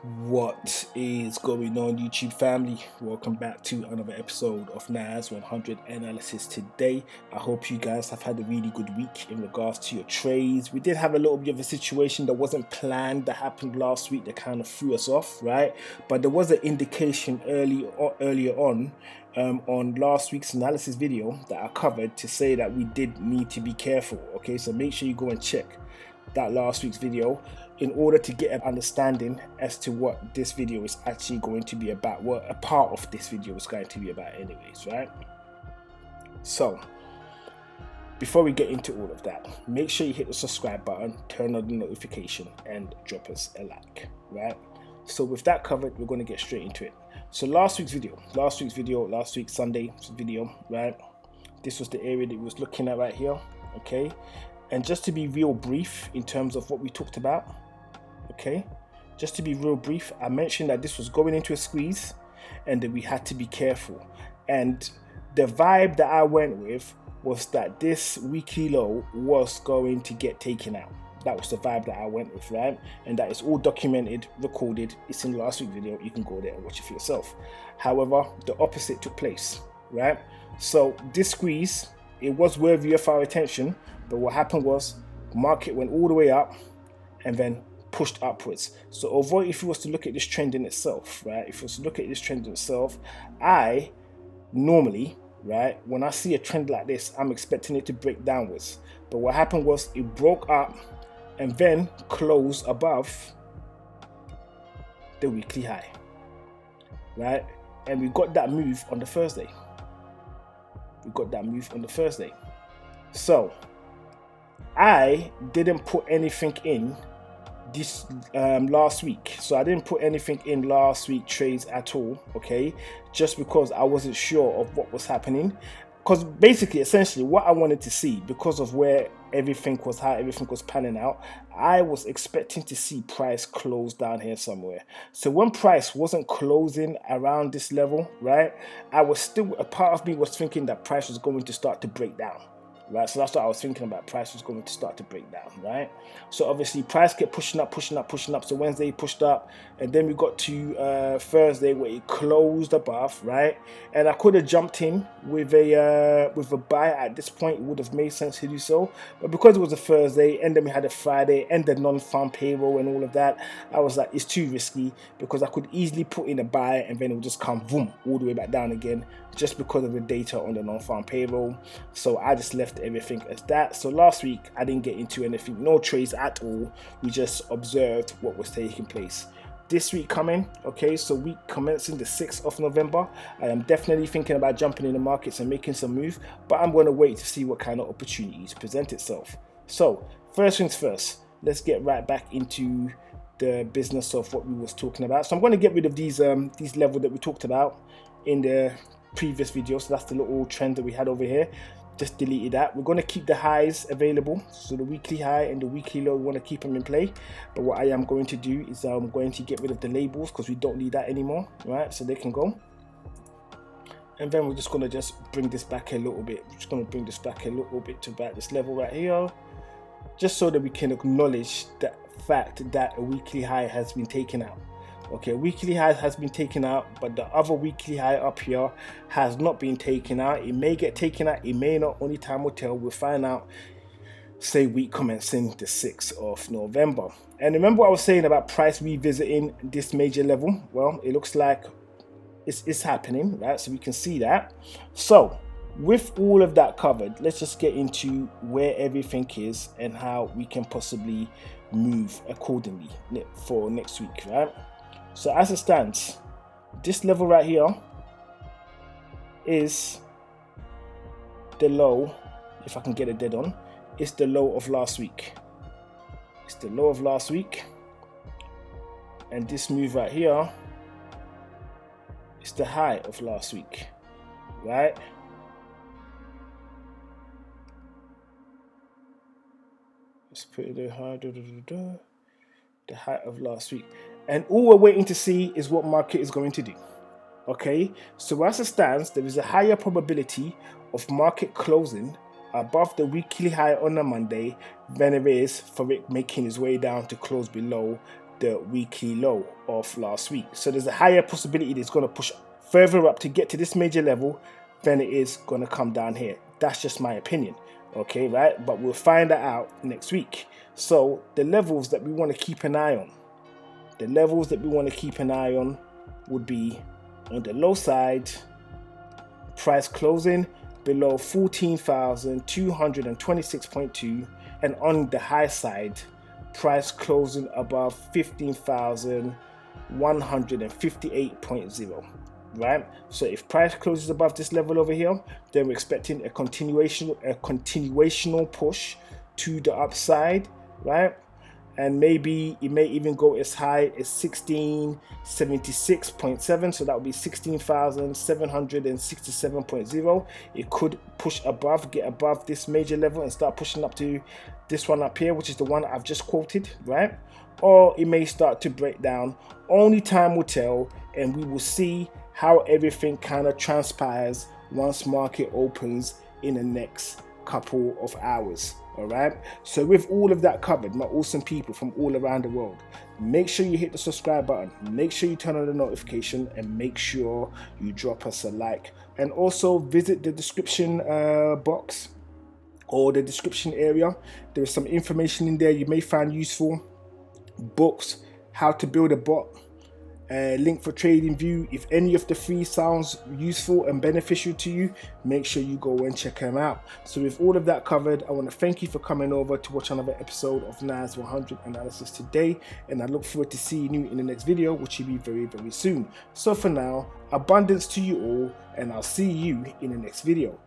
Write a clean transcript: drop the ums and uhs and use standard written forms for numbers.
What is going on, YouTube family? Welcome back to another episode of NAS100 analysis today. I hope you guys have had a really good week in regards to your trades. We did have a little bit of a situation that wasn't planned that happened last week that kind of threw us off, right? But there was an indication earlier on last week's analysis video that I covered to say that we did need to be careful. Okay, so make sure you go and check that last week's video in order to get an understanding as to what this video is actually going to be about, what a part of this video is going to be about anyways, right? So before we get into all of that, make sure you hit the subscribe button, turn on the notification, and drop us a like, right? So with that covered, we're going to get straight into it. So last week's Sunday video, right? This was the area that we was looking at right here, okay? And just to be real brief in terms of what we talked about, okay, just to be real brief, I mentioned that this was going into a squeeze and that we had to be careful. And the vibe that I went with was that this weekly low was going to get taken out. That was the vibe that I went with, right? And that is all documented, recorded. It's in last week's video. You can go there and watch it for yourself. However, the opposite took place, right? So this squeeze, it was worthy of our attention, but what happened was the market went all the way up and then pushed upwards. So although if you was to look at this trend in itself, right, if you was to look at this trend in itself, I normally, right, when I see a trend like this, I'm expecting it to break downwards. But what happened was it broke up and then closed above the weekly high, right? And we got that move on the Thursday. So I didn't put anything in this last week. So I didn't put anything in last week trades at all, okay? Just because I wasn't sure of what was happening. Because basically, essentially, what I wanted to see, because of where everything was, how everything was panning out, I was expecting to see price close down here somewhere. So when price wasn't closing around this level, right, a part of me was thinking that price was going to start to break down. Right, so that's what I was thinking about. Price was going to start to break down, right? So obviously price kept pushing up. So Wednesday pushed up, and then we got to Thursday where it closed above, right? And I could have jumped in with a buy at this point. It would have made sense to do so, but because it was a Thursday and then we had a Friday and the non-farm payroll and all of that, I was like, it's too risky, because I could easily put in a buy and then it would just come boom all the way back down again, just because of the data on the non-farm payroll. So I just left everything as that. So last week I didn't get into anything, no trades at all. We just observed what was taking place. This week coming, okay, so week commencing the 6th of November, I am definitely thinking about jumping in the markets and making some move, but I'm going to wait to see what kind of opportunities present itself. So first things first, let's get right back into the business of what we was talking about. So I'm going to get rid of these levels that we talked about in the previous video. So that's the little trend that we had over here. Just deleted that. We're going to keep the highs available, so the weekly high and the weekly low, we want to keep them in play. But what I am going to do is I'm going to get rid of the labels, because we don't need that anymore, right? So they can go. And then we're just going to just bring this back a little bit. We're just going to bring this back a little bit to about this level right here, just so that we can acknowledge the fact that a weekly high has been taken out. Okay, weekly high has been taken out, but the other weekly high up here has not been taken out. It may get taken out, it may not, only time will tell. We'll find out, say, week commencing the 6th of November. And remember what I was saying about price revisiting this major level? Well, it looks like it's happening, right? So we can see that. So with all of that covered, let's just get into where everything is and how we can possibly move accordingly for next week, right? So as it stands, this level right here is the low, if I can get it dead on, it's the low of last week. It's the low of last week. And this move right here is the high of last week, right? Let's put it high, the high of last week. And all we're waiting to see is what market is going to do. Okay, so as it stands, there is a higher probability of market closing above the weekly high on a Monday than it is for it making its way down to close below the weekly low of last week. So there's a higher possibility that it's going to push further up to get to this major level than it is going to come down here. That's just my opinion. Okay, right? But we'll find that out next week. So the levels that we want to keep an eye on, would be on the low side, price closing below 14,226.2, and on the high side, price closing above 15,158.0. right? So if price closes above this level over here, then we're expecting a continuational push to the upside, right? And maybe it may even go as high as 1676.7, so that would be 16,767.0. It could push above, get above this major level and start pushing up to this one up here, which is the one I've just quoted, right? Or it may start to break down. Only time will tell, and we will see how everything kind of transpires once market opens in the next couple of hours. All right, so with all of that covered, my awesome people from all around the world, make sure you hit the subscribe button, make sure you turn on the notification, and make sure you drop us a like. And also visit the description box or the description area. There is some information in there you may find useful. Books, how to build a bot, link for TradingView. If any of the three sounds useful and beneficial to you, make sure you go and check them out. So with all of that covered, I want to thank you for coming over to watch another episode of NAS100 analysis today, and I look forward to seeing you in the next video, which will be very, very soon. So for now, abundance to you all, and I'll see you in the next video.